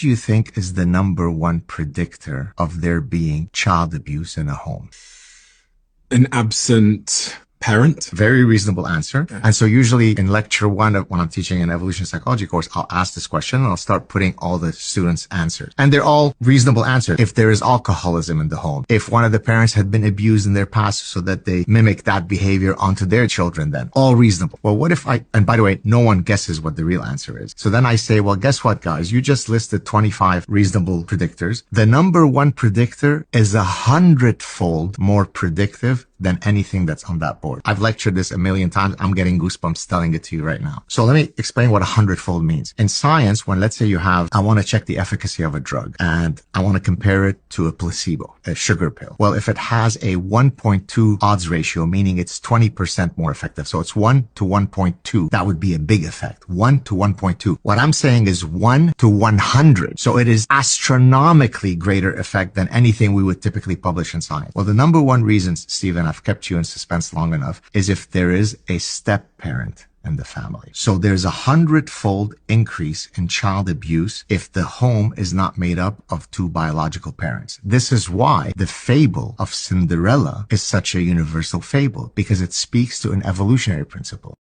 do you think is the number one predictor of there being child abuse in a home? An absent parent. Very reasonable answer. Yeah. And so usually in lecture one, when I'm teaching an evolution psychology course, I'll ask this question and I'll start putting all the students' answers. And they're all reasonable answers. If there is alcoholism in the home, if one of the parents had been abused in their past so that they mimic that behavior onto their children, then all reasonable. Well, what if and by the way, no one guesses what the real answer is. So then I say, well, guess what, guys? You just listed 25 reasonable predictors. The number one predictor is 100-fold more predictive than anything that's on that board. I've lectured this a million times. I'm getting goosebumps telling it to you right now. So let me explain what 100-fold means. In science, when let's say I want to check the efficacy of a drug and I want to compare it to a placebo, a sugar pill. Well, if it has a 1.2 odds ratio, meaning it's 20% more effective. So it's 1 to 1.2. That would be a big effect. 1 to 1.2. What I'm saying is 1 to 100. So it is astronomically greater effect than anything we would typically publish in science. Well, the number one reason, Stephen, I've kept you in suspense long enough, is if there is a step parent in the family. So there's 100-fold increase in child abuse if the home is not made up of two biological parents. This is why the fable of Cinderella is such a universal fable, because it speaks to an evolutionary principle.